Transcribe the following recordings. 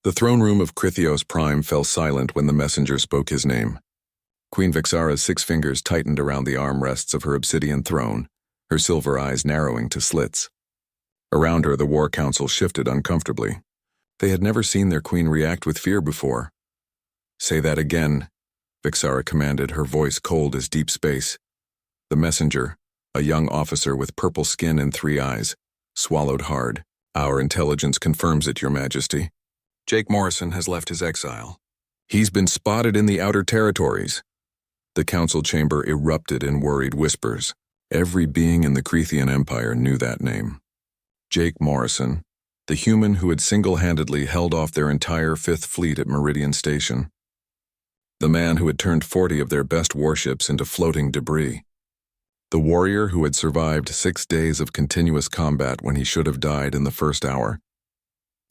The throne room of Crithios Prime fell silent when the messenger spoke his name. Queen Vixara's 6 fingers tightened around the armrests of her obsidian throne, her silver eyes narrowing to slits. Around her, the War Council shifted uncomfortably. They had never seen their queen react with fear before. "Say that again," Vixara commanded, her voice cold as deep space. The messenger, a young officer with purple skin and 3 eyes, swallowed hard. "Our intelligence confirms it, Your Majesty. Jake Morrison has left his exile. He's been spotted in the outer territories." The council chamber erupted in worried whispers. Every being in the Crethian Empire knew that name. Jake Morrison, the human who had single-handedly held off their entire 5th Fleet at Meridian Station. The man who had turned 40 of their best warships into floating debris. The warrior who had survived 6 days of continuous combat when he should have died in the first hour.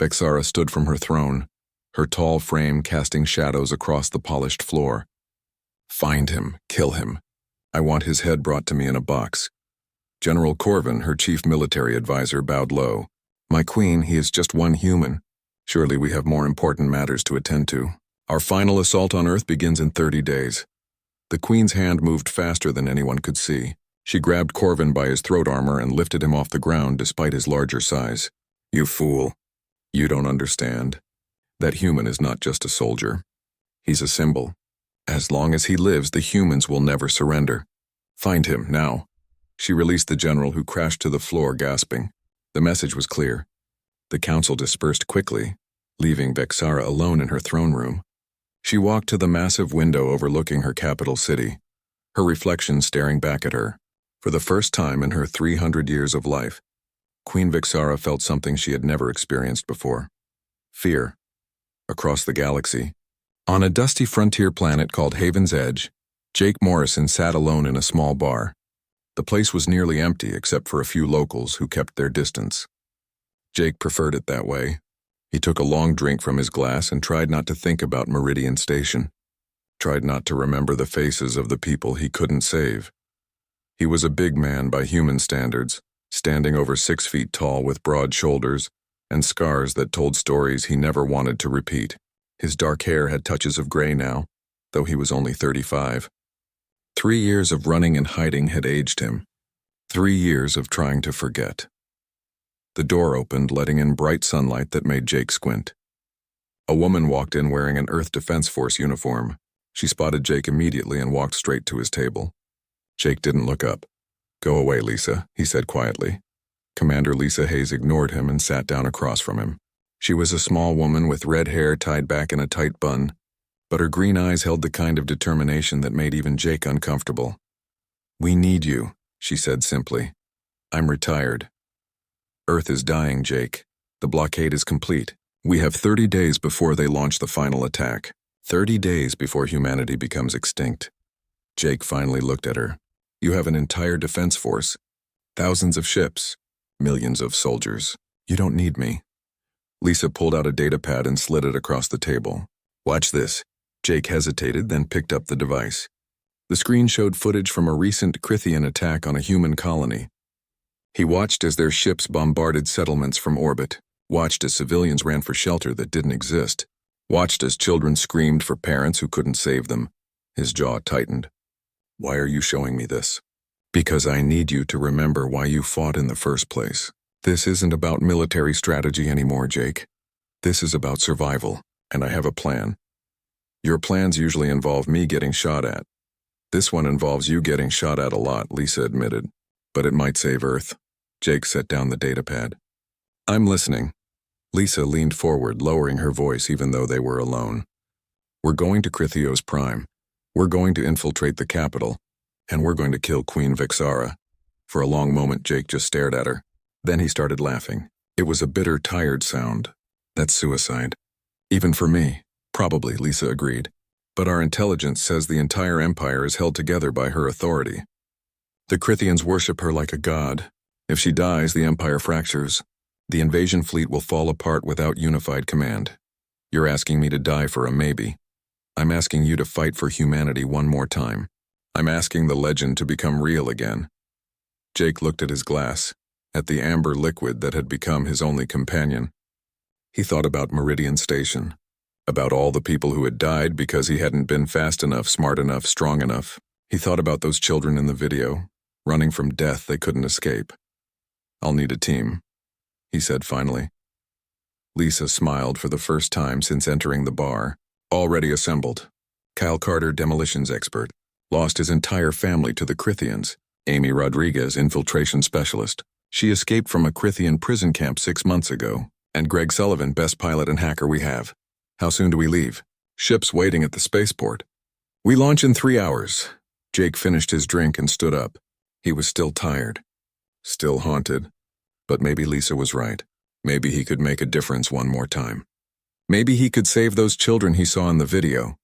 Vixara stood from her throne, her tall frame casting shadows across the polished floor. "Find him, kill him. I want his head brought to me in a box." General Corvin, her chief military advisor, bowed low. "My queen, he is just one human. Surely we have more important matters to attend to. Our final assault on Earth begins in 30 days. The queen's hand moved faster than anyone could see. She grabbed Corvin by his throat armor and lifted him off the ground despite his larger size. "You fool. You don't understand. That human is not just a soldier. He's a symbol. As long as he lives, the humans will never surrender. Find him, now." She released the general, who crashed to the floor, gasping. The message was clear. The council dispersed quickly, leaving Vixara alone in her throne room. She walked to the massive window overlooking her capital city, her reflection staring back at her. For the first time in her 300 years of life, Queen Vixara felt something she had never experienced before. Fear. Across the galaxy, on a dusty frontier planet called Haven's Edge, Jake Morrison sat alone in a small bar. The place was nearly empty except for a few locals who kept their distance. Jake preferred it that way. He took a long drink from his glass and tried not to think about Meridian Station. Tried not to remember the faces of the people he couldn't save. He was a big man by human standards, standing over 6 feet tall with broad shoulders and scars that told stories he never wanted to repeat. His dark hair had touches of gray now, though he was only 35. 3 years of running and hiding had aged him. 3 years of trying to forget. The door opened, letting in bright sunlight that made Jake squint. A woman walked in wearing an Earth Defense Force uniform. She spotted Jake immediately and walked straight to his table. Jake didn't look up. "Go away, Lisa," he said quietly. Commander Lisa Hayes ignored him and sat down across from him. She was a small woman with red hair tied back in a tight bun, but her green eyes held the kind of determination that made even Jake uncomfortable. "We need you," she said simply. "I'm retired. Earth is dying, Jake. The blockade is complete. We have 30 days before they launch the final attack. 30 days before humanity becomes extinct." Jake finally looked at her. "You have an entire defense force. Thousands of ships. Millions of soldiers. You don't need me." Lisa pulled out a datapad and slid it across the table. "Watch this." Jake hesitated, then picked up the device. The screen showed footage from a recent Crithian attack on a human colony. He watched as their ships bombarded settlements from orbit, watched as civilians ran for shelter that didn't exist, watched as children screamed for parents who couldn't save them. His jaw tightened. "Why are you showing me this?" "Because I need you to remember why you fought in the first place. This isn't about military strategy anymore, Jake. This is about survival, and I have a plan. Your plans usually involve me getting shot at. This one involves you getting shot at a lot," Lisa admitted. "But it might save Earth." Jake set down the datapad. "I'm listening." Lisa leaned forward, lowering her voice even though they were alone. "We're going to Crithios Prime. We're going to infiltrate the capital, and we're going to kill Queen Vixara." For a long moment, Jake just stared at her. Then he started laughing. It was a bitter, tired sound. "That's suicide. Even for me." "Probably," Lisa agreed. "But our intelligence says the entire empire is held together by her authority. The Crithians worship her like a god. If she dies, the empire fractures. The invasion fleet will fall apart without unified command. You're asking me to die for a maybe. I'm asking you to fight for humanity one more time. I'm asking the legend to become real again." Jake looked at his glass, at the amber liquid that had become his only companion. He thought about Meridian Station, about all the people who had died because he hadn't been fast enough, smart enough, strong enough. He thought about those children in the video, running from death they couldn't escape. "I'll need a team," he said finally. Lisa smiled for the first time since entering the bar. Already assembled. Kyle Carter, demolitions expert, lost his entire family to the Crithians. Amy Rodriguez, infiltration specialist. She escaped from a Crithian prison camp 6 months ago. And Greg Sullivan, best pilot and hacker we have. How soon do we leave? Ship's waiting at the spaceport. We launch in 3 hours. Jake finished his drink and stood up. He was still tired. Still haunted. But maybe Lisa was right. Maybe he could make a difference one more time. Maybe he could save those children he saw in the video.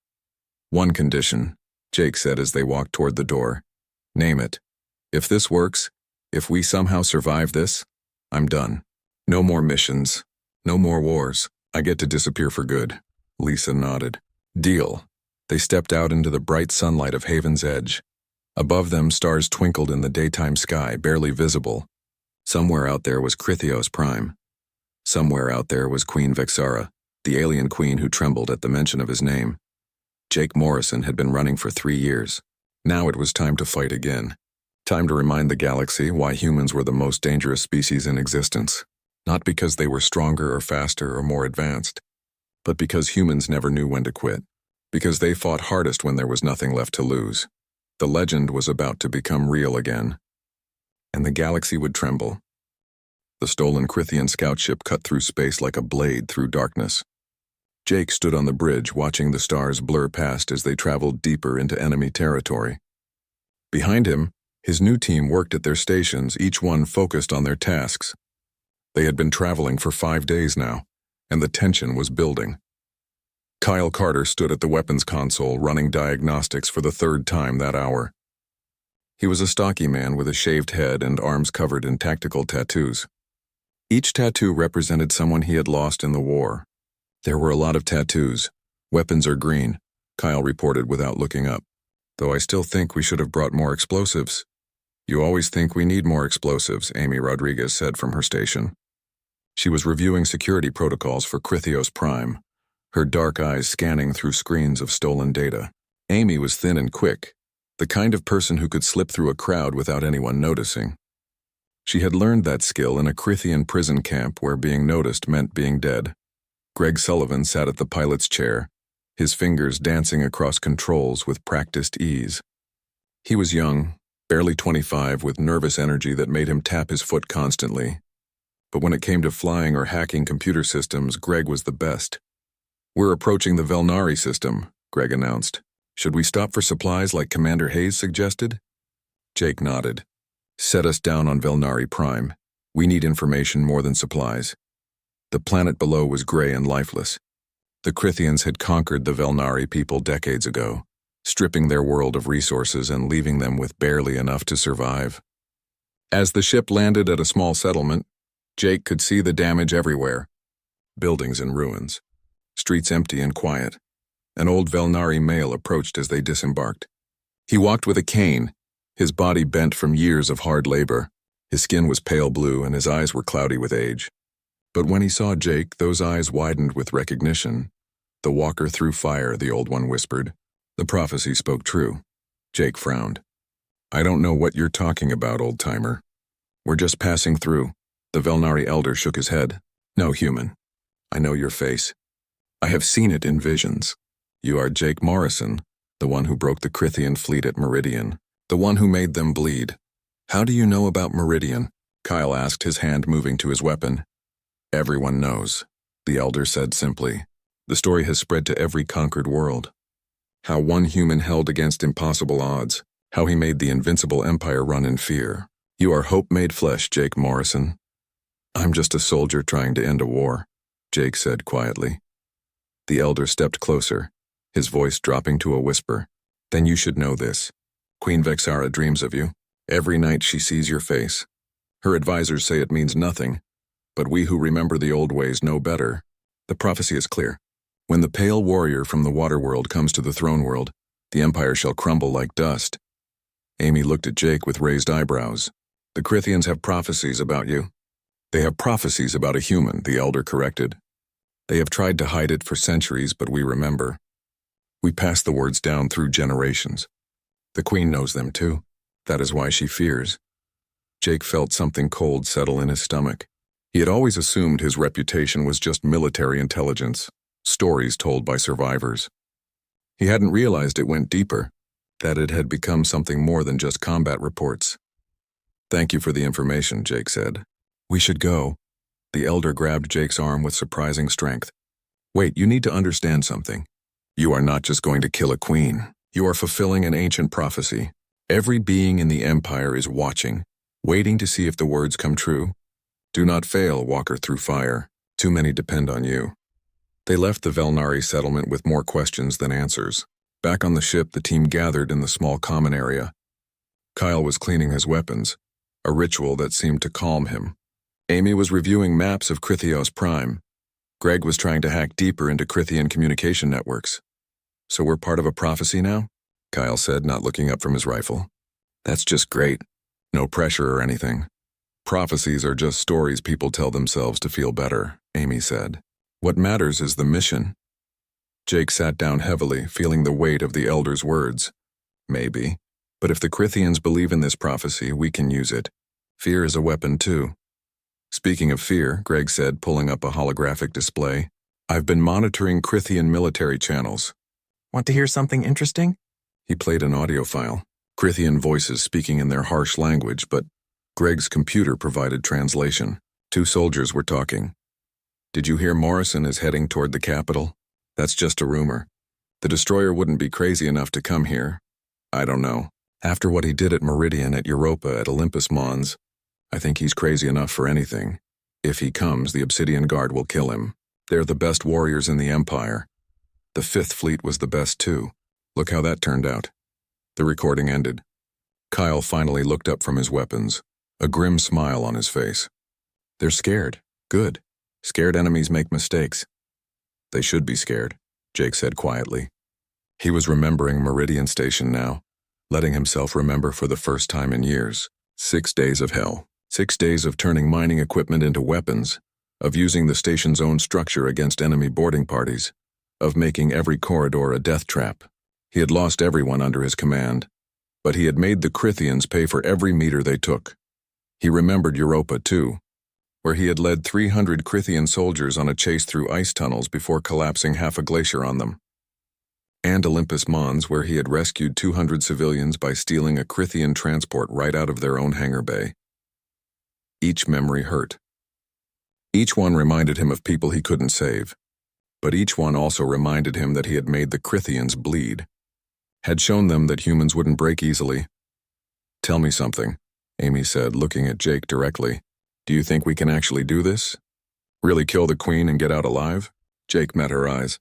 "One condition," Jake said as they walked toward the door. "Name it. If this works, if we somehow survive this, I'm done. No more missions. No more wars. I get to disappear for good." Lisa nodded. "Deal." They stepped out into the bright sunlight of Haven's Edge. Above them, stars twinkled in the daytime sky, barely visible. Somewhere out there was Crithios Prime. Somewhere out there was Queen Vexara, the alien queen who trembled at the mention of his name. Jake Morrison had been running for 3 years. Now it was time to fight again. Time to remind the galaxy why humans were the most dangerous species in existence. Not because they were stronger or faster or more advanced, but because humans never knew when to quit. Because they fought hardest when there was nothing left to lose. The legend was about to become real again. And the galaxy would tremble. The stolen Crithian scout ship cut through space like a blade through darkness. Jake stood on the bridge watching the stars blur past as they traveled deeper into enemy territory. Behind him, his new team worked at their stations, each one focused on their tasks. They had been traveling for 5 days now, and the tension was building. Kyle Carter stood at the weapons console running diagnostics for the 3rd time that hour. He was a stocky man with a shaved head and arms covered in tactical tattoos. Each tattoo represented someone he had lost in the war. "There were a lot of tattoos. Weapons are green," Kyle reported without looking up. "Though I still think we should have brought more explosives." "You always think we need more explosives," Amy Rodriguez said from her station. She was reviewing security protocols for Crithios Prime, her dark eyes scanning through screens of stolen data. Amy was thin and quick, the kind of person who could slip through a crowd without anyone noticing. She had learned that skill in a Crithian prison camp where being noticed meant being dead. Greg Sullivan sat at the pilot's chair, his fingers dancing across controls with practiced ease. He was young, barely 25, with nervous energy that made him tap his foot constantly. But when it came to flying or hacking computer systems, Greg was the best. "We're approaching the Velnari system," Greg announced. "Should we stop for supplies like Commander Hayes suggested?" Jake nodded. "Set us down on Velnari Prime. We need information more than supplies." The planet below was gray and lifeless. The Crithians had conquered the Velnari people decades ago, stripping their world of resources and leaving them with barely enough to survive. As the ship landed at a small settlement, Jake could see the damage everywhere. Buildings in ruins. Streets empty and quiet. An old Velnari male approached as they disembarked. He walked with a cane, his body bent from years of hard labor. His skin was pale blue and his eyes were cloudy with age. But when he saw Jake, those eyes widened with recognition. "The walker through fire," the old one whispered. The prophecy spoke true. Jake frowned. "I don't know what you're talking about, old-timer. We're just passing through." The Velnari elder shook his head. "No, human. I know your face. I have seen it in visions. You are Jake Morrison, the one who broke the Crithian fleet at Meridian, the one who made them bleed. How do you know about Meridian?" Kyle asked, his hand moving to his weapon. "Everyone knows," the elder said simply. "The story has spread to every conquered world. How one human held against impossible odds, how he made the invincible empire run in fear. You are hope made flesh, Jake Morrison." "I'm just a soldier trying to end a war," Jake said quietly. The elder stepped closer, his voice dropping to a whisper. "Then you should know this. Queen Vexara dreams of you. Every night she sees your face. Her advisors say it means nothing, but we who remember the old ways know better. The prophecy is clear. When the pale warrior from the water world comes to the throne world, the empire shall crumble like dust." Amy looked at Jake with raised eyebrows. "The Crithians have prophecies about you." "They have prophecies about a human," the elder corrected. They have tried to hide it for centuries, but we remember. We pass the words down through generations. The Queen knows them too. That is why she fears. Jake felt something cold settle in his stomach. He had always assumed his reputation was just military intelligence, stories told by survivors. He hadn't realized it went deeper, that it had become something more than just combat reports. "Thank you for the information," Jake said. "We should go." The elder grabbed Jake's arm with surprising strength. "Wait, you need to understand something. You are not just going to kill a queen. You are fulfilling an ancient prophecy. Every being in the Empire is watching, waiting to see if the words come true. Do not fail, walker through fire. Too many depend on you." They left the Velnari settlement with more questions than answers. Back on the ship, the team gathered in the small common area. Kyle was cleaning his weapons, a ritual that seemed to calm him. Amy was reviewing maps of Crithios Prime. Greg was trying to hack deeper into Crithian communication networks. "So we're part of a prophecy now?" Kyle said, not looking up from his rifle. "That's just great. No pressure or anything. Prophecies are just stories people tell themselves to feel better," Amy said. "What matters is the mission." Jake sat down heavily, feeling the weight of the elder's words. "Maybe. But if the Crithians believe in this prophecy, we can use it. Fear is a weapon too." "Speaking of fear," Greg said, pulling up a holographic display, "I've been monitoring Crithian military channels." "Want to hear something interesting?" He played an audio file. Crithian voices speaking in their harsh language, but Greg's computer provided translation. 2 soldiers were talking. "Did you hear Morrison is heading toward the capital? That's just a rumor. The destroyer wouldn't be crazy enough to come here. I don't know. After what he did at Meridian, at Europa, at Olympus Mons, I think he's crazy enough for anything. If he comes, the Obsidian Guard will kill him. They're the best warriors in the Empire. The 5th Fleet was the best too. Look how that turned out." The recording ended. Kyle finally looked up from his weapons, a grim smile on his face. "They're scared. Good. Scared enemies make mistakes." "They should be scared," Jake said quietly. He was remembering Meridian Station now, letting himself remember for the first time in years. 6 days of hell. 6 days of turning mining equipment into weapons, of using the station's own structure against enemy boarding parties, of making every corridor a death trap. He had lost everyone under his command, but he had made the Crithians pay for every meter they took. He remembered Europa too, where he had led 300 Crithian soldiers on a chase through ice tunnels before collapsing half a glacier on them. And Olympus Mons, where he had rescued 200 civilians by stealing a Crithian transport right out of their own hangar bay. Each memory hurt. Each one reminded him of people he couldn't save, but each one also reminded him that he had made the Crithians bleed, had shown them that humans wouldn't break easily. "Tell me something," Amy said, looking at Jake directly. "Do you think we can actually do this? Really kill the Queen and get out alive?" Jake met her eyes.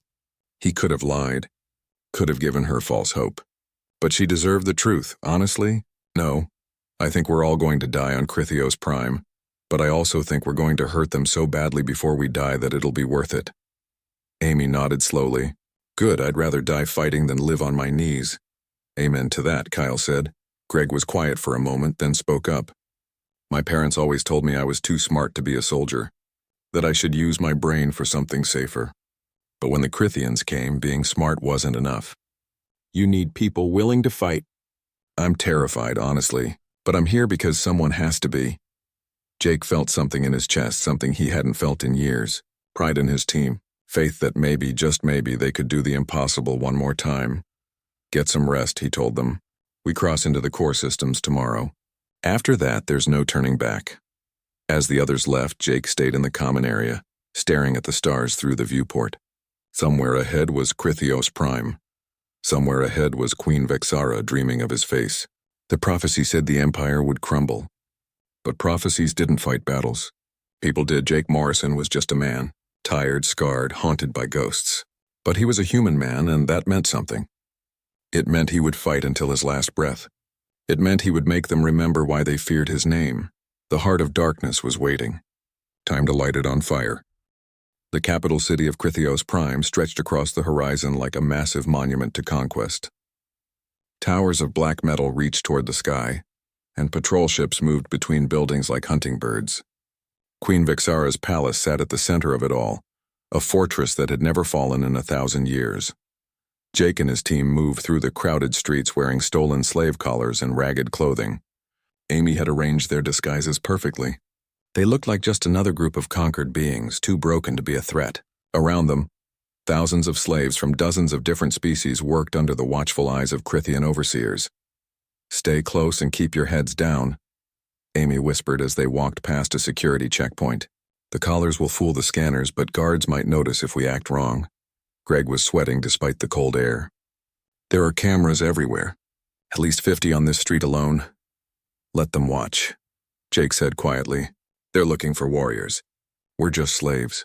He could have lied, could have given her false hope. But she deserved the truth, honestly. "No, I think we're all going to die on Crithios Prime, but I also think we're going to hurt them so badly before we die that it'll be worth it." Amy nodded slowly. "Good, I'd rather die fighting than live on my knees." "Amen to that," Kyle said. Greg was quiet for a moment, then spoke up. "My parents always told me I was too smart to be a soldier, that I should use my brain for something safer. But when the Crithians came, being smart wasn't enough. You need people willing to fight. I'm terrified, honestly, but I'm here because someone has to be." Jake felt something in his chest, something he hadn't felt in years. Pride in his team, faith that maybe, just maybe, they could do the impossible one more time. "Get some rest," he told them. "We cross into the core systems tomorrow. After that, there's no turning back." As the others left, Jake stayed in the common area, staring at the stars through the viewport. Somewhere ahead was Crithios Prime. Somewhere ahead was Queen Vexara dreaming of his face. The prophecy said the Empire would crumble. But prophecies didn't fight battles. People did. Jake Morrison was just a man, tired, scarred, haunted by ghosts. But he was a human man, and that meant something. It meant he would fight until his last breath. It meant he would make them remember why they feared his name. The heart of darkness was waiting. Time to light it on fire. The capital city of Crithios Prime stretched across the horizon like a massive monument to conquest. Towers of black metal reached toward the sky, and patrol ships moved between buildings like hunting birds. Queen Vexara's palace sat at the center of it all, a fortress that had never fallen in 1,000 years. Jake and his team moved through the crowded streets wearing stolen slave collars and ragged clothing. Amy had arranged their disguises perfectly. They looked like just another group of conquered beings, too broken to be a threat. Around them, thousands of slaves from dozens of different species worked under the watchful eyes of Crithian overseers. "Stay close and keep your heads down," Amy whispered as they walked past a security checkpoint. "The collars will fool the scanners, but guards might notice if we act wrong." Greg was sweating despite the cold air. "There are cameras everywhere. At least 50 on this street alone. Let them watch," Jake said quietly. "They're looking for warriors. We're just slaves."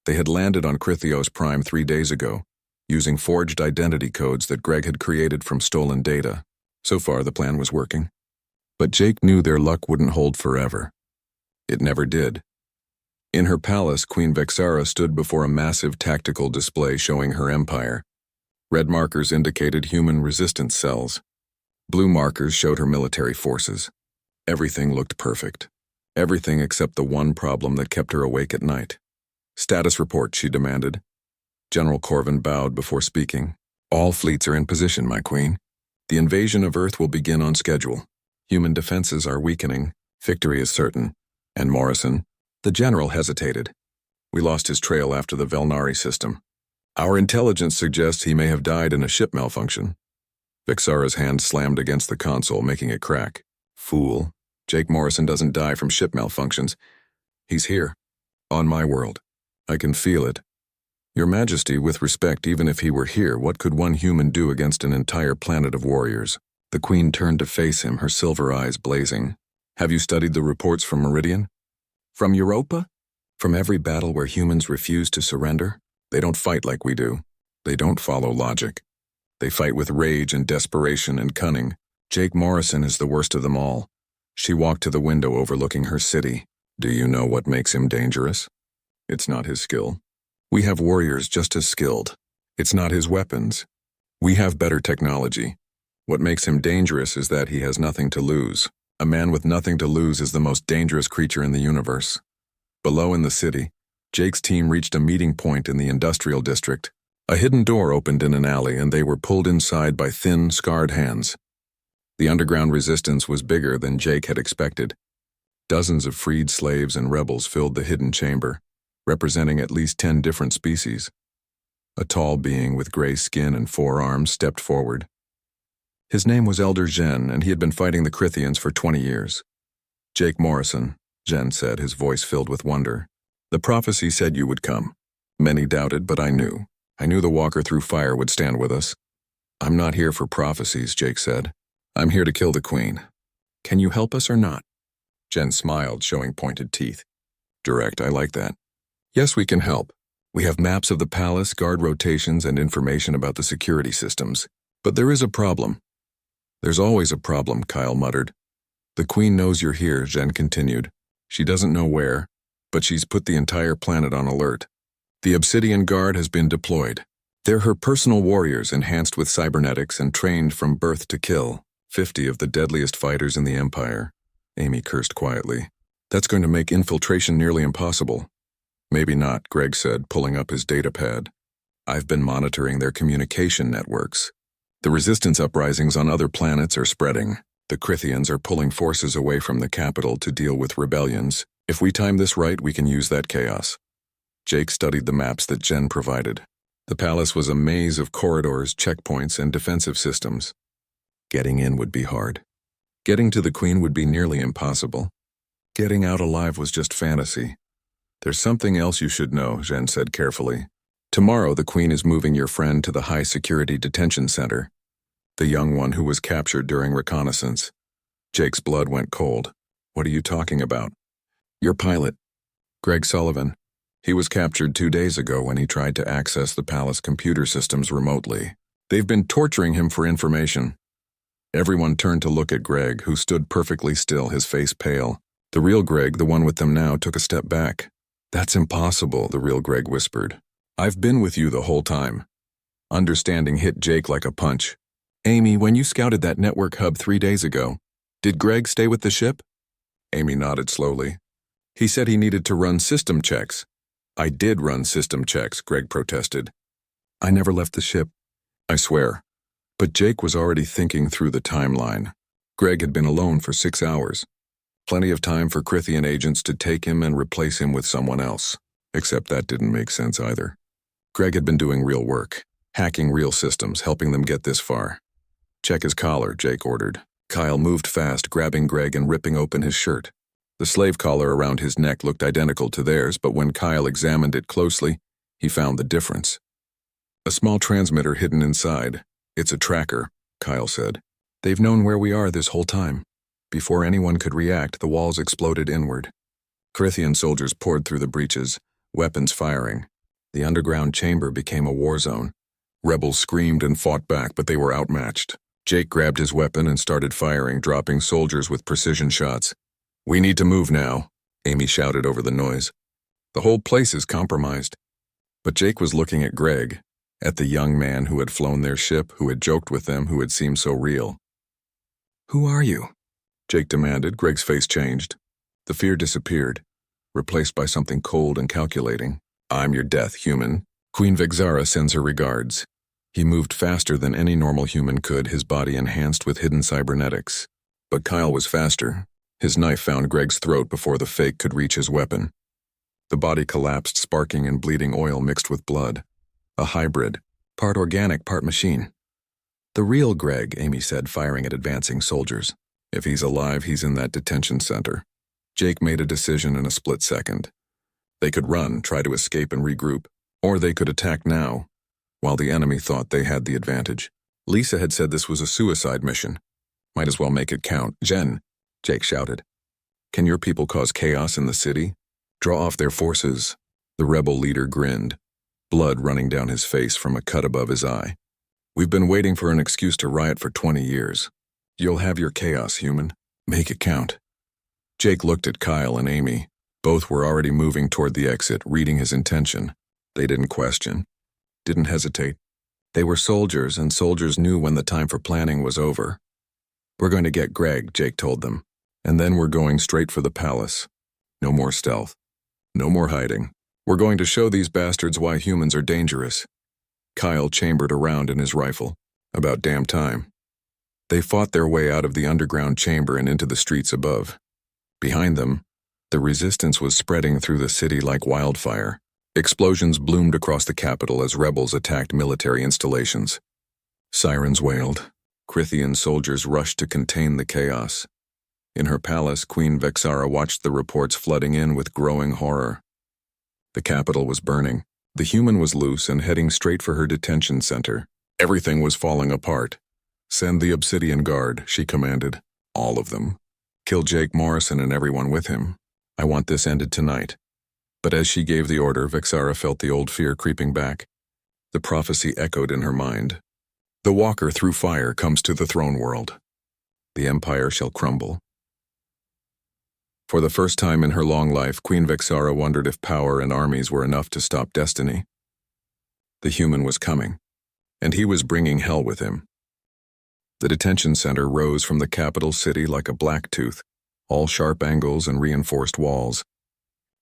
They had landed on Crithios Prime 3 days ago, using forged identity codes that Greg had created from stolen data. So far, the plan was working. But Jake knew their luck wouldn't hold forever. It never did. In her palace, Queen Vexara stood before a massive tactical display showing her empire. Red markers indicated human resistance cells. Blue markers showed her military forces. Everything looked perfect. Everything except the one problem that kept her awake at night. "Status report," she demanded. General Corvin bowed before speaking. "All fleets are in position, my queen. The invasion of Earth will begin on schedule. Human defenses are weakening. Victory is certain." "And Morrison?" The general hesitated. "We lost his trail after the Velnari system. Our intelligence suggests he may have died in a ship malfunction." Vexara's hand slammed against the console, making it crack. "Fool. Jake Morrison doesn't die from ship malfunctions. He's here. On my world. I can feel it. Your Majesty, with respect, even if he were here, what could one human do against an entire planet of warriors?" The queen turned to face him, her silver eyes blazing. "Have you studied the reports from Meridian? From Europa? From every battle where humans refuse to surrender? They don't fight like we do. They don't follow logic. They fight with rage and desperation and cunning. Jake Morrison is the worst of them all." She walked to the window overlooking her city. "Do you know what makes him dangerous? It's not his skill. We have warriors just as skilled. It's not his weapons. We have better technology. What makes him dangerous is that he has nothing to lose. A man with nothing to lose is the most dangerous creature in the universe." Below in the city, Jake's team reached a meeting point in the industrial district. A hidden door opened in an alley, and they were pulled inside by thin, scarred hands. The underground resistance was bigger than Jake had expected. Dozens of freed slaves and rebels filled the hidden chamber, representing at least 10 different species. A tall being with gray skin and 4 arms stepped forward. His name was Elder Zhen, and he had been fighting the Crithians for 20 years. "Jake Morrison," Zhen said, his voice filled with wonder. "The prophecy said you would come. Many doubted, but I knew. I knew the walker through fire would stand with us." "I'm not here for prophecies," Jake said. "I'm here to kill the queen. Can you help us or not?" Zhen smiled, showing pointed teeth. "Direct, I like that." "Yes, we can help. We have maps of the palace, guard rotations, and information about the security systems. But there is a problem." "There's always a problem," Kyle muttered. "The queen knows you're here," Zhen continued. "She doesn't know where, but she's put the entire planet on alert. The Obsidian Guard has been deployed. They're her personal warriors, enhanced with cybernetics and trained from birth to kill. 50 of the deadliest fighters in the Empire." Amy cursed quietly. "That's going to make infiltration nearly impossible." "Maybe not," Greg said, pulling up his datapad. "I've been monitoring their communication networks. The resistance uprisings on other planets are spreading. The Crithians are pulling forces away from the capital to deal with rebellions. If we time this right, we can use that chaos." Jake studied the maps that Jen provided. The palace was a maze of corridors, checkpoints, and defensive systems. Getting in would be hard. Getting to the queen would be nearly impossible. Getting out alive was just fantasy. "There's something else you should know," Jen said carefully. "Tomorrow the queen is moving your friend to the high-security detention center. The young one who was captured during reconnaissance." Jake's blood went cold. "What are you talking about?" "Your pilot, Greg Sullivan. He was captured 2 days ago when he tried to access the palace computer systems remotely. They've been torturing him for information." Everyone turned to look at Greg, who stood perfectly still, his face pale. The real Greg, the one with them now, took a step back. "That's impossible," the real Greg whispered. "I've been with you the whole time." Understanding hit Jake like a punch. "Amy, when you scouted that network hub 3 days ago, did Greg stay with the ship?" Amy nodded slowly. "He said he needed to run system checks. I did run system checks, Greg protested. I never left the ship. I swear. But Jake was already thinking through the timeline. Greg had been alone for 6 hours. Plenty of time for Crithian agents to take him and replace him with someone else. Except that didn't make sense either. Greg had been doing real work, hacking real systems, helping them get this far. Check his collar, Jake ordered. Kyle moved fast, grabbing Greg and ripping open his shirt. The slave collar around his neck looked identical to theirs, but when Kyle examined it closely, he found the difference. A small transmitter hidden inside. It's a tracker, Kyle said. They've known where we are this whole time. Before anyone could react, the walls exploded inward. Crithian soldiers poured through the breaches, weapons firing. The underground chamber became a war zone. Rebels screamed and fought back, but they were outmatched. Jake grabbed his weapon and started firing, dropping soldiers with precision shots. We need to move now, Amy shouted over the noise. The whole place is compromised. But Jake was looking at Greg, at the young man who had flown their ship, who had joked with them, who had seemed so real. Who are you? Jake demanded. Greg's face changed. The fear disappeared, replaced by something cold and calculating. I'm your death, human. Queen Vexara sends her regards. He moved faster than any normal human could, his body enhanced with hidden cybernetics. But Kyle was faster. His knife found Greg's throat before the fake could reach his weapon. The body collapsed, sparking and bleeding oil mixed with blood. A hybrid, part organic, part machine. The real Greg, Amy said, firing at advancing soldiers. If he's alive, he's in that detention center. Jake made a decision in a split second. They could run, try to escape and regroup, or they could attack now, while the enemy thought they had the advantage. Lisa had said this was a suicide mission. Might as well make it count. Jen, Jake shouted. Can your people cause chaos in the city? Draw off their forces. The rebel leader grinned, blood running down his face from a cut above his eye. We've been waiting for an excuse to riot for 20 years. You'll have your chaos, human. Make it count. Jake looked at Kyle and Amy. Both were already moving toward the exit, reading his intention. They didn't question, didn't hesitate. They were soldiers, and soldiers knew when the time for planning was over. We're going to get Greg, Jake told them. And then we're going straight for the palace. No more stealth. No more hiding. We're going to show these bastards why humans are dangerous. Kyle chambered around in his rifle. About damn time. They fought their way out of the underground chamber and into the streets above. Behind them, the resistance was spreading through the city like wildfire. Explosions bloomed across the capital as rebels attacked military installations. Sirens wailed. Crithian soldiers rushed to contain the chaos. In her palace, Queen Vexara watched the reports flooding in with growing horror. The capital was burning. The human was loose and heading straight for her detention center. Everything was falling apart. Send the Obsidian Guard, she commanded. All of them. Kill Jake Morrison and everyone with him. I want this ended tonight. But as she gave the order, Vexara felt the old fear creeping back. The prophecy echoed in her mind. The walker through fire comes to the throne world. The empire shall crumble. For the first time in her long life, Queen Vexara wondered if power and armies were enough to stop destiny. The human was coming, and he was bringing hell with him. The detention center rose from the capital city like a black tooth, all sharp angles and reinforced walls.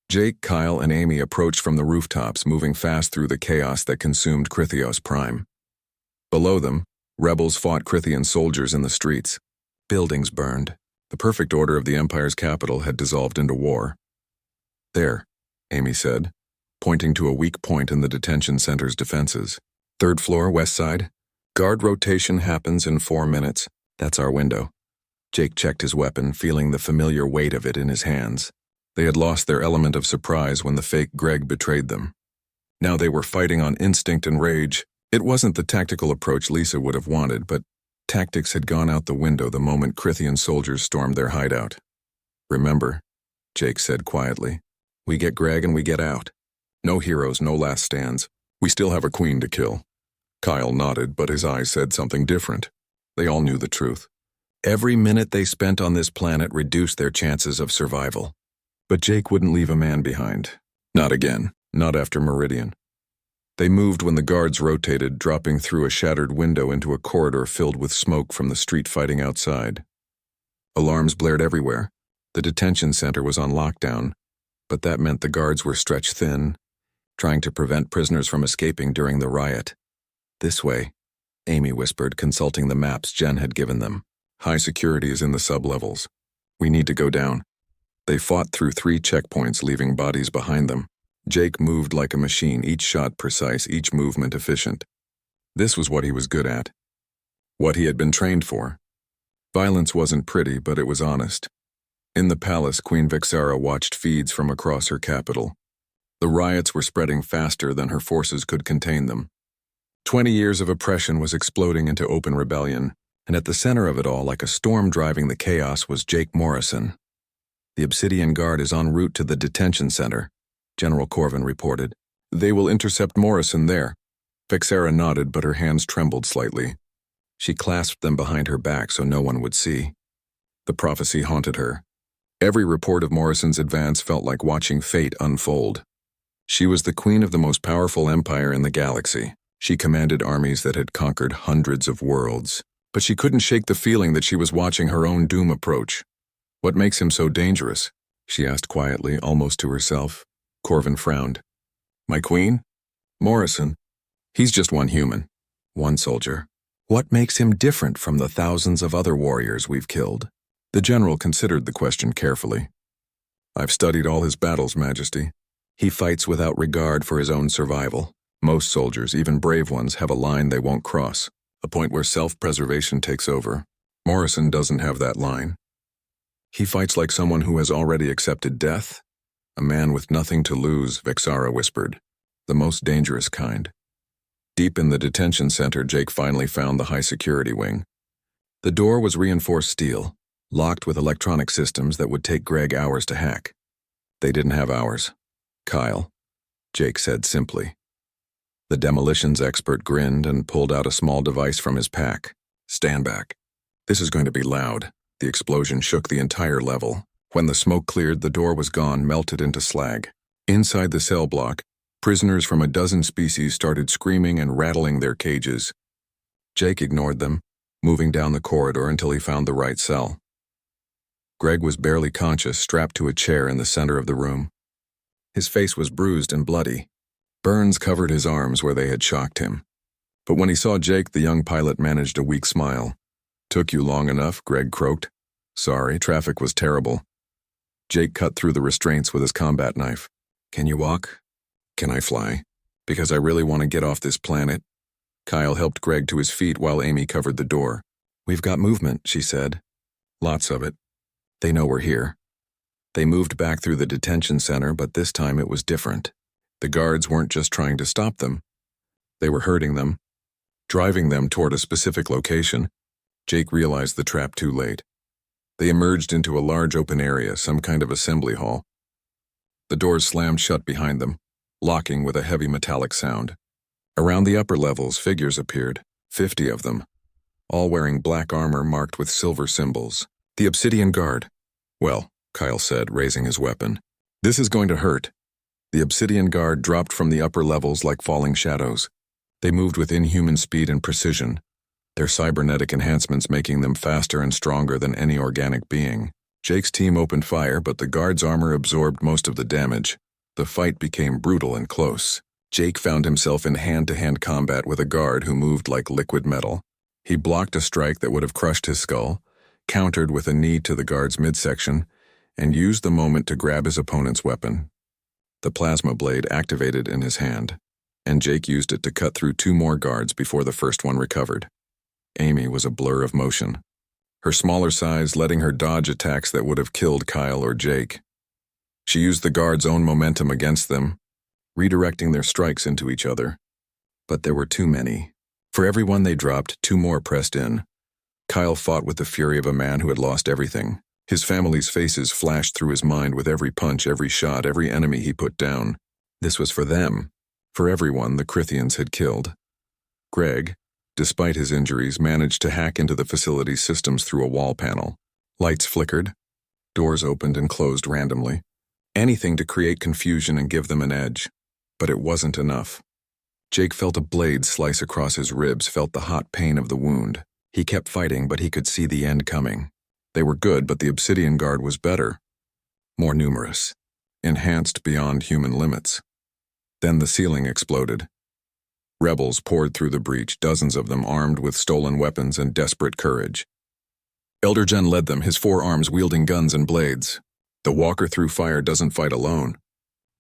Jake, Kyle, and Amy approached from the rooftops, moving fast through the chaos that consumed Crithios Prime. Below them, rebels fought Crithian soldiers in the streets. Buildings burned. The perfect order of the Empire's capital had dissolved into war. There, Amy said, pointing to a weak point in the detention center's defenses. 3rd floor, west side. Guard rotation happens in 4 minutes. That's our window. Jake checked his weapon, feeling the familiar weight of it in his hands. They had lost their element of surprise when the fake Greg betrayed them. Now they were fighting on instinct and rage. It wasn't the tactical approach Lisa would have wanted, but tactics had gone out the window the moment Crithian soldiers stormed their hideout. Remember, Jake said quietly, we get Greg and we get out. No heroes, no last stands. We still have a queen to kill. Kyle nodded, but his eyes said something different. They all knew the truth. Every minute they spent on this planet reduced their chances of survival. But Jake wouldn't leave a man behind. Not again. Not after Meridian. They moved when the guards rotated, dropping through a shattered window into a corridor filled with smoke from the street fighting outside. Alarms blared everywhere. The detention center was on lockdown, but that meant the guards were stretched thin, trying to prevent prisoners from escaping during the riot. This way, Amy whispered, consulting the maps Jen had given them. High security is in the sub-levels. We need to go down. They fought through 3 checkpoints, leaving bodies behind them. Jake moved like a machine, each shot precise, each movement efficient. This was what he was good at. What he had been trained for. Violence wasn't pretty, but it was honest. In the palace, Queen Vixara watched feeds from across her capital. The riots were spreading faster than her forces could contain them. 20 years of oppression was exploding into open rebellion, and at the center of it all, like a storm driving the chaos, was Jake Morrison. The Obsidian Guard is en route to the detention center, General Corvin reported. They will intercept Morrison there. Vixara nodded, but her hands trembled slightly. She clasped them behind her back so no one would see. The prophecy haunted her. Every report of Morrison's advance felt like watching fate unfold. She was the queen of the most powerful empire in the galaxy. She commanded armies that had conquered hundreds of worlds. But she couldn't shake the feeling that she was watching her own doom approach. What makes him so dangerous? She asked quietly, almost to herself. Corvin frowned. My queen? Morrison. He's just one human. One soldier. What makes him different from the thousands of other warriors we've killed? The general considered the question carefully. I've studied all his battles, Majesty. He fights without regard for his own survival. Most soldiers, even brave ones, have a line they won't cross, a point where self-preservation takes over. Morrison doesn't have that line. He fights like someone who has already accepted death. A man with nothing to lose, Vixara whispered. The most dangerous kind. Deep in the detention center, Jake finally found the high-security wing. The door was reinforced steel, locked with electronic systems that would take Greg hours to hack. They didn't have hours. Kyle, Jake said simply. The demolitions expert grinned and pulled out a small device from his pack. Stand back. This is going to be loud. The explosion shook the entire level. When the smoke cleared, the door was gone, melted into slag. Inside the cell block, prisoners from a dozen species started screaming and rattling their cages. Jake ignored them, moving down the corridor until he found the right cell. Greg was barely conscious, strapped to a chair in the center of the room. His face was bruised and bloody. Burns covered his arms where they had shocked him. But when he saw Jake, the young pilot managed a weak smile. Took you long enough, Greg croaked. Sorry, traffic was terrible. Jake cut through the restraints with his combat knife. Can you walk? Can I fly? Because I really want to get off this planet. Kyle helped Greg to his feet while Amy covered the door. We've got movement, she said. Lots of it. They know we're here. They moved back through the detention center, but this time it was different. The guards weren't just trying to stop them. They were herding them, driving them toward a specific location. Jake realized the trap too late. They emerged into a large open area, some kind of assembly hall. The doors slammed shut behind them, locking with a heavy metallic sound. Around the upper levels, figures appeared, 50 of them, all wearing black armor marked with silver symbols. The Obsidian Guard. Well, Kyle said, raising his weapon. This is going to hurt. The Obsidian Guard dropped from the upper levels like falling shadows. They moved with inhuman speed and precision, their cybernetic enhancements making them faster and stronger than any organic being. Jake's team opened fire, but the Guard's armor absorbed most of the damage. The fight became brutal and close. Jake found himself in hand-to-hand combat with a Guard who moved like liquid metal. He blocked a strike that would have crushed his skull, countered with a knee to the Guard's midsection, and used the moment to grab his opponent's weapon. The plasma blade activated in his hand, and Jake used it to cut through 2 more Guards before the first one recovered. Amy was a blur of motion, her smaller size letting her dodge attacks that would have killed Kyle or Jake. She used the Guards' own momentum against them, redirecting their strikes into each other. But there were too many. For every one they dropped, 2 more pressed in. Kyle fought with the fury of a man who had lost everything. His family's faces flashed through his mind with every punch, every shot, every enemy he put down. This was for them, for everyone the Crithians had killed. Greg, despite his injuries, managed to hack into the facility's systems through a wall panel. Lights flickered, doors opened and closed randomly. Anything to create confusion and give them an edge. But it wasn't enough. Jake felt a blade slice across his ribs, felt the hot pain of the wound. He kept fighting, but he could see the end coming. They were good, but the Obsidian Guard was better. More numerous. Enhanced beyond human limits. Then the ceiling exploded. Rebels poured through the breach, dozens of them armed with stolen weapons and desperate courage. Elder Gen led them, his 4 arms wielding guns and blades. "The walker through fire doesn't fight alone,"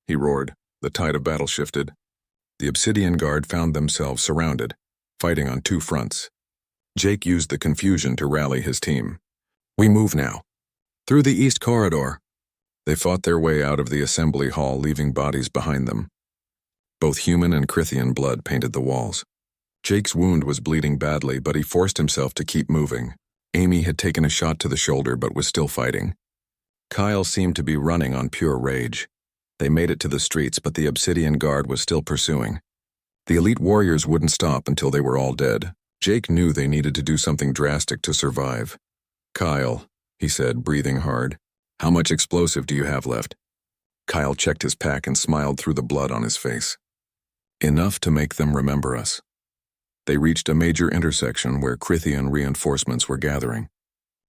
he roared. The tide of battle shifted. The Obsidian Guard found themselves surrounded, fighting on 2 fronts. Jake used the confusion to rally his team. "We move now. Through the east corridor." They fought their way out of the assembly hall, leaving bodies behind them. Both human and Crithian blood painted the walls. Jake's wound was bleeding badly, but he forced himself to keep moving. Amy had taken a shot to the shoulder but was still fighting. Kyle seemed to be running on pure rage. They made it to the streets, but the Obsidian Guard was still pursuing. The elite warriors wouldn't stop until they were all dead. Jake knew they needed to do something drastic to survive. "Kyle," he said, breathing hard, "how much explosive do you have left?" Kyle checked his pack and smiled through the blood on his face. "Enough to make them remember us." They reached a major intersection where Crithian reinforcements were gathering.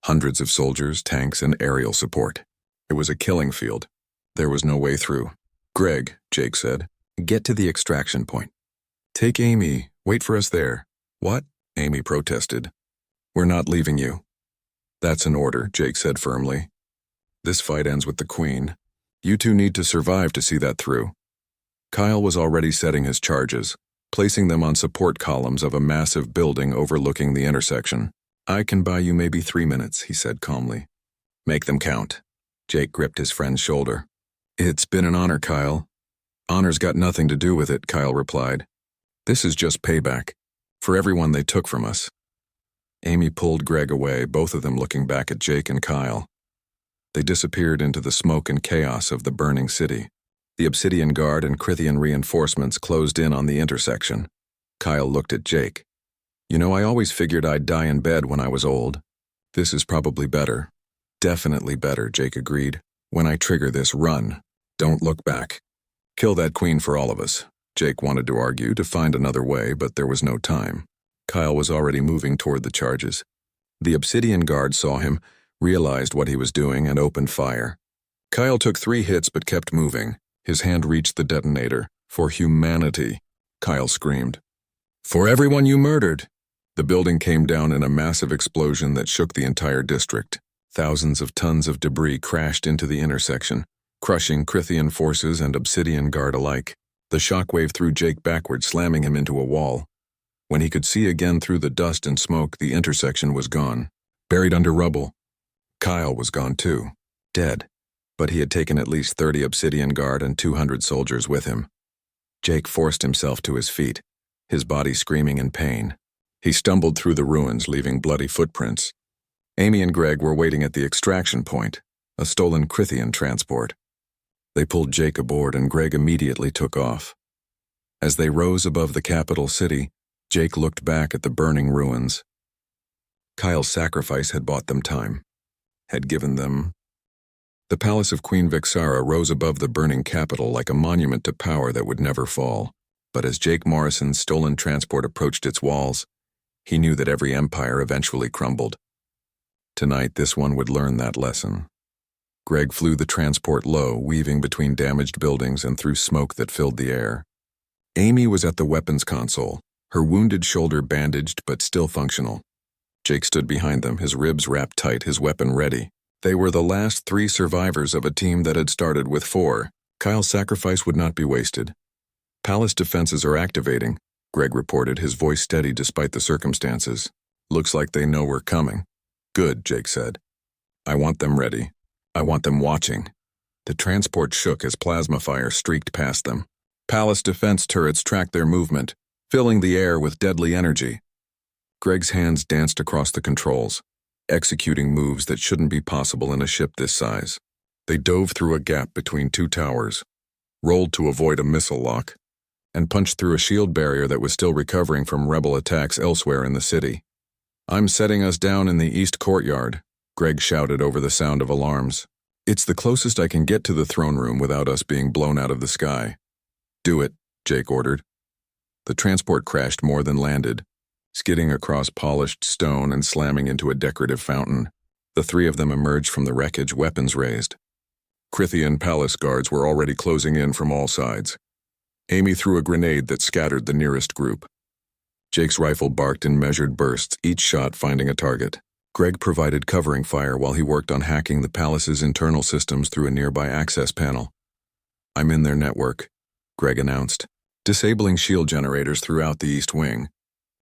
Hundreds of soldiers, tanks, and aerial support. It was a killing field. There was no way through. "Greg," Jake said, "get to the extraction point. Take Amy. Wait for us there." "What?" Amy protested. "We're not leaving you." "That's an order," Jake said firmly. "This fight ends with the Queen. You two need to survive to see that through." Kyle was already setting his charges, placing them on support columns of a massive building overlooking the intersection. "I can buy you maybe 3 minutes," he said calmly. "Make them count." Jake gripped his friend's shoulder. "It's been an honor, Kyle." "Honor's got nothing to do with it," Kyle replied. "This is just payback for everyone they took from us." Amy pulled Greg away, both of them looking back at Jake and Kyle. They disappeared into the smoke and chaos of the burning city. The Obsidian Guard and Crithian reinforcements closed in on the intersection. Kyle looked at Jake. "You know, I always figured I'd die in bed when I was old. This is probably better." "Definitely better," Jake agreed. "When I trigger this, run. Don't look back. Kill that Queen for all of us." Jake wanted to argue, to find another way, but there was no time. Kyle was already moving toward the charges. The Obsidian Guard saw him, realized what he was doing, and opened fire. Kyle took 3 hits but kept moving. His hand reached the detonator. "For humanity," Kyle screamed. "For everyone you murdered." The building came down in a massive explosion that shook the entire district. Thousands of tons of debris crashed into the intersection, crushing Crithian forces and Obsidian Guard alike. The shockwave threw Jake backward, slamming him into a wall. When he could see again through the dust and smoke, the intersection was gone, buried under rubble. Kyle was gone too, dead, but he had taken at least 30 Obsidian Guard and 200 soldiers with him. Jake forced himself to his feet, his body screaming in pain. He stumbled through the ruins, leaving bloody footprints. Amy and Greg were waiting at the extraction point, a stolen Crithian transport. They pulled Jake aboard and Greg immediately took off. As they rose above the capital city, Jake looked back at the burning ruins. Kyle's sacrifice had bought them time, had given them... The palace of Queen Vixara rose above the burning capital like a monument to power that would never fall. But as Jake Morrison's stolen transport approached its walls, he knew that every empire eventually crumbled. Tonight, this one would learn that lesson. Greg flew the transport low, weaving between damaged buildings and through smoke that filled the air. Amy was at the weapons console, her wounded shoulder bandaged but still functional. Jake stood behind them, his ribs wrapped tight, his weapon ready. They were the last 3 survivors of a team that had started with 4. Kyle's sacrifice would not be wasted. "Palace defenses are activating," Greg reported, his voice steady despite the circumstances. "Looks like they know we're coming." "Good," Jake said. "I want them ready. I want them watching." The transport shook as plasma fire streaked past them. Palace defense turrets tracked their movement, filling the air with deadly energy. Greg's hands danced across the controls, executing moves that shouldn't be possible in a ship this size. They dove through a gap between 2 towers, rolled to avoid a missile lock, and punched through a shield barrier that was still recovering from rebel attacks elsewhere in the city. "I'm setting us down in the east courtyard," Greg shouted over the sound of alarms. "It's the closest I can get to the throne room without us being blown out of the sky." "Do it," Jake ordered. The transport crashed more than landed, skidding across polished stone and slamming into a decorative fountain. The 3 of them emerged from the wreckage, weapons raised. Crithian palace guards were already closing in from all sides. Amy threw a grenade that scattered the nearest group. Jake's rifle barked in measured bursts, each shot finding a target. Greg provided covering fire while he worked on hacking the palace's internal systems through a nearby access panel. "I'm in their network," Greg announced, disabling shield generators throughout the East Wing.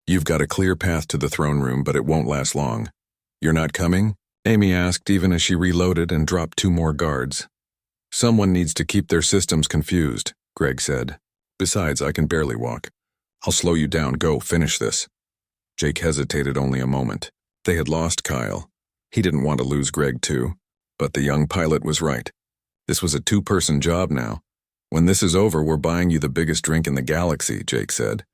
"You've got a clear path to the throne room, but it won't last long." "You're not coming?" Amy asked, even as she reloaded and dropped 2 more guards. "Someone needs to keep their systems confused," Greg said. "Besides, I can barely walk. I'll slow you down. Go, finish this." Jake hesitated only a moment. They had lost Kyle. He didn't want to lose Greg too. But the young pilot was right. This was a 2-person job now. "When this is over, we're buying you the biggest drink in the galaxy," Jake said.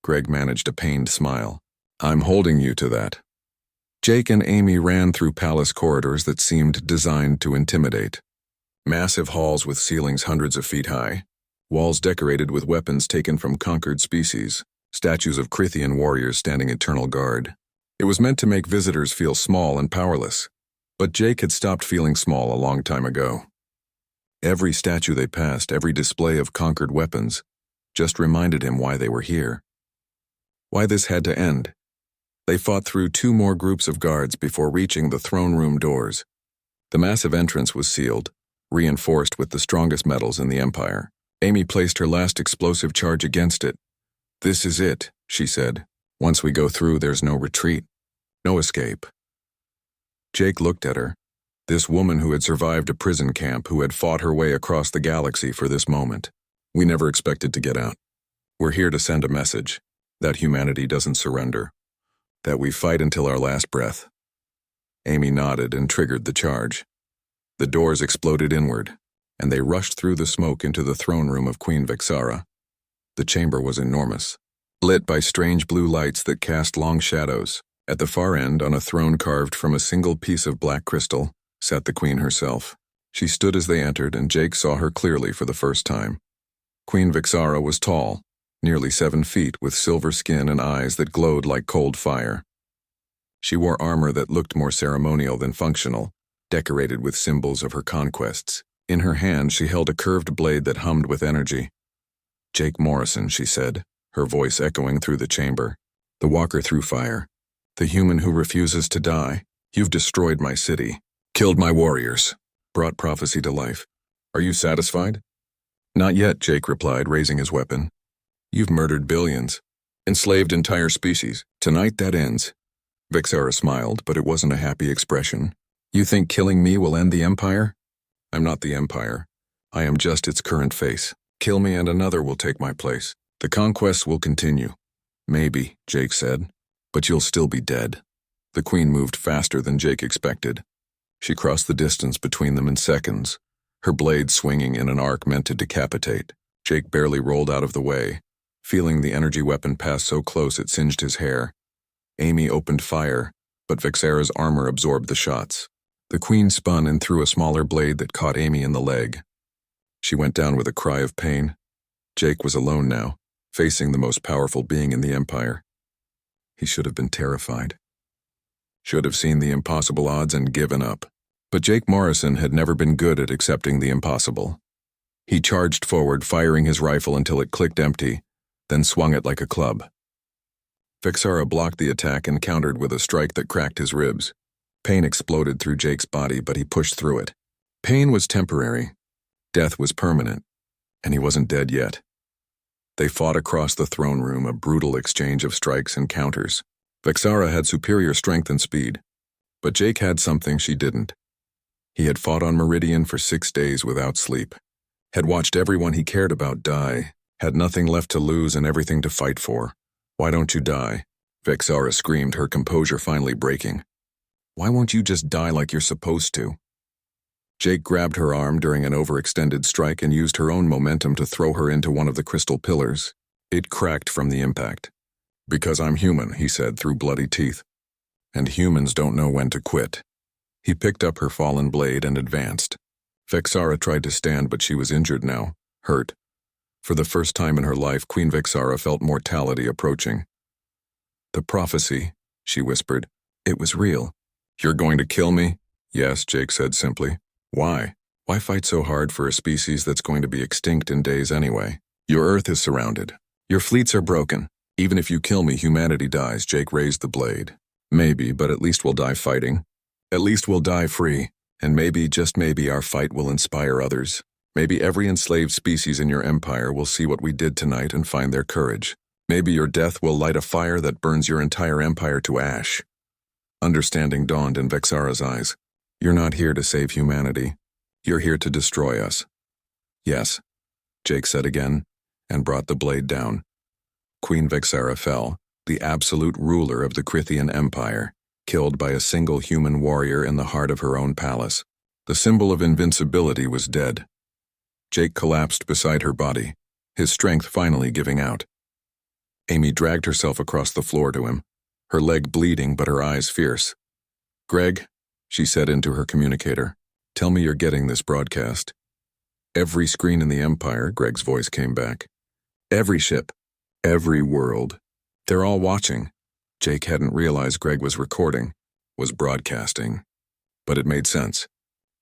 Greg managed a pained smile. "I'm holding you to that." Jake and Amy ran through palace corridors that seemed designed to intimidate. Massive halls with ceilings hundreds of feet high. Walls decorated with weapons taken from conquered species. Statues of Crithian warriors standing eternal guard. It was meant to make visitors feel small and powerless. But Jake had stopped feeling small a long time ago. Every statue they passed, every display of conquered weapons, just reminded him why they were here. Why this had to end. They fought through 2 more groups of guards before reaching the throne room doors. The massive entrance was sealed, reinforced with the strongest metals in the Empire. Amy placed her last explosive charge against it. "This is it," she said. "Once we go through, there's no retreat. No escape." Jake looked at her. This woman who had survived a prison camp, who had fought her way across the galaxy for this moment. "We never expected to get out. We're here to send a message. That humanity doesn't surrender. That we fight until our last breath." Amy nodded and triggered the charge. The doors exploded inward, and they rushed through the smoke into the throne room of Queen Vixara. The chamber was enormous, lit by strange blue lights that cast long shadows. At the far end, on a throne carved from a single piece of black crystal, sat the queen herself. She stood as they entered, and Jake saw her clearly for the first time. Queen Vixara was tall, nearly 7 feet, with silver skin and eyes that glowed like cold fire. She wore armor that looked more ceremonial than functional, decorated with symbols of her conquests. In her hand, she held a curved blade that hummed with energy. "Jake Morrison," she said, her voice echoing through the chamber. "The walker through fire. The human who refuses to die. You've destroyed my city, killed my warriors, brought prophecy to life. Are you satisfied?" "Not yet," Jake replied, raising his weapon. "You've murdered billions, enslaved entire species. Tonight that ends." Vixara smiled, but it wasn't a happy expression. "You think killing me will end the Empire?" "I'm not the Empire. I am just its current face. Kill me and another will take my place. The conquest will continue." "Maybe," Jake said, "but you'll still be dead." The queen moved faster than Jake expected. She crossed the distance between them in seconds, her blade swinging in an arc meant to decapitate. Jake barely rolled out of the way, feeling the energy weapon pass so close it singed his hair. Amy opened fire, but Vixara's armor absorbed the shots. The queen spun and threw a smaller blade that caught Amy in the leg. She went down with a cry of pain. Jake was alone now, facing the most powerful being in the Empire. He should have been terrified. Should have seen the impossible odds and given up. But Jake Morrison had never been good at accepting the impossible. He charged forward, firing his rifle until it clicked empty, then swung it like a club. Vixara blocked the attack and countered with a strike that cracked his ribs. Pain exploded through Jake's body, but he pushed through it. Pain was temporary. Death was permanent, and he wasn't dead yet. They fought across the throne room, a brutal exchange of strikes and counters. Vixara had superior strength and speed, but Jake had something she didn't. He had fought on Meridian for 6 days without sleep, had watched everyone he cared about die, had nothing left to lose and everything to fight for. "Why don't you die?" Vixara screamed, her composure finally breaking. "Why won't you just die like you're supposed to?" Jake grabbed her arm during an overextended strike and used her own momentum to throw her into one of the crystal pillars. It cracked from the impact. "Because I'm human," he said through bloody teeth. "And humans don't know when to quit." He picked up her fallen blade and advanced. Vixara tried to stand, but she was injured now, hurt. For the first time in her life, Queen Vixara felt mortality approaching. "The prophecy," she whispered. "It was real." "You're going to kill me?" "Yes," Jake said simply. "Why? Why fight so hard for a species that's going to be extinct in days anyway?" Your Earth is surrounded. Your fleets are broken. Even if you kill me, humanity dies. Jake raised the blade. Maybe, but at least we'll die fighting. At least we'll die free. And maybe, just maybe, our fight will inspire others. Maybe every enslaved species in your empire will see what we did tonight and find their courage. Maybe your death will light a fire that burns your entire empire to ash. Understanding dawned in Vexara's eyes. You're not here to save humanity. You're here to destroy us. Yes, Jake said again, and brought the blade down. Queen Vexara fell, the absolute ruler of the Crithian Empire, killed by a single human warrior in the heart of her own palace. The symbol of invincibility was dead. Jake collapsed beside her body, his strength finally giving out. Amy dragged herself across the floor to him, her leg bleeding but her eyes fierce. "Greg," she said into her communicator, "tell me you're getting this broadcast." "Every screen in the Empire," Greg's voice came back. "Every ship. Every world. They're all watching." Jake hadn't realized Greg was recording, was broadcasting. But it made sense.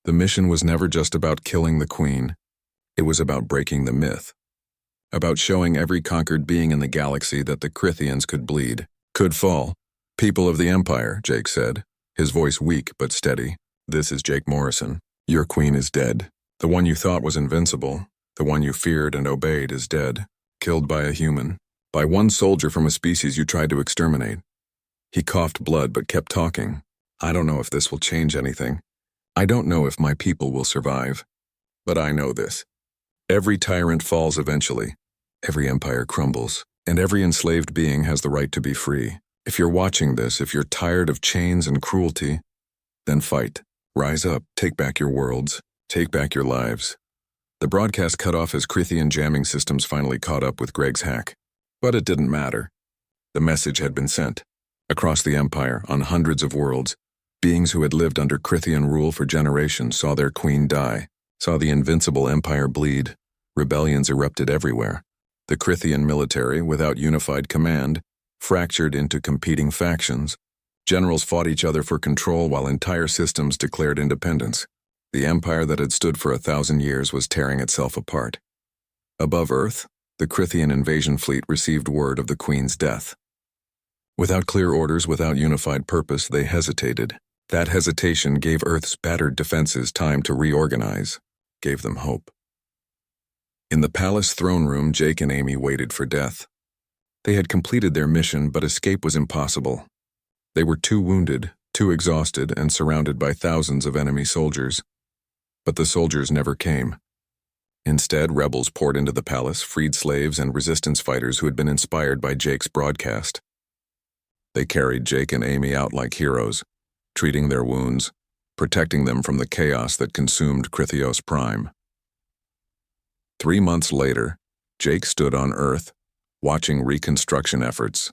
The mission was never just about killing the Queen. It was about breaking the myth. About showing every conquered being in the galaxy that the Crithians could bleed, could fall. "People of the Empire," Jake said, his voice weak but steady. "This is Jake Morrison. Your Queen is dead. The one you thought was invincible, the one you feared and obeyed, is dead. Killed by a human. By one soldier from a species you tried to exterminate." He coughed blood but kept talking. "I don't know if this will change anything. I don't know if my people will survive. But I know this. Every tyrant falls eventually. Every empire crumbles. And every enslaved being has the right to be free. If you're watching this, if you're tired of chains and cruelty, then fight. Rise up, take back your worlds, take back your lives." The broadcast cut off as Crithian jamming systems finally caught up with Greg's hack. But it didn't matter. The message had been sent. Across the Empire, on hundreds of worlds, beings who had lived under Crithian rule for generations saw their queen die, saw the invincible Empire bleed. Rebellions erupted everywhere. The Crithian military, without unified command, fractured into competing factions. Generals fought each other for control while entire systems declared independence. The empire that had stood for 1,000 years was tearing itself apart. Above Earth, the Crithian invasion fleet received word of the Queen's death. Without clear orders, without unified purpose, they hesitated. That hesitation gave Earth's battered defenses time to reorganize, gave them hope. In the palace throne room, Jake and Amy waited for death. They had completed their mission, but escape was impossible. They were too wounded, too exhausted, and surrounded by thousands of enemy soldiers. But the soldiers never came. Instead, rebels poured into the palace, freed slaves and resistance fighters who had been inspired by Jake's broadcast. They carried Jake and Amy out like heroes, treating their wounds, protecting them from the chaos that consumed Crithios Prime. 3 months later, Jake stood on Earth, watching reconstruction efforts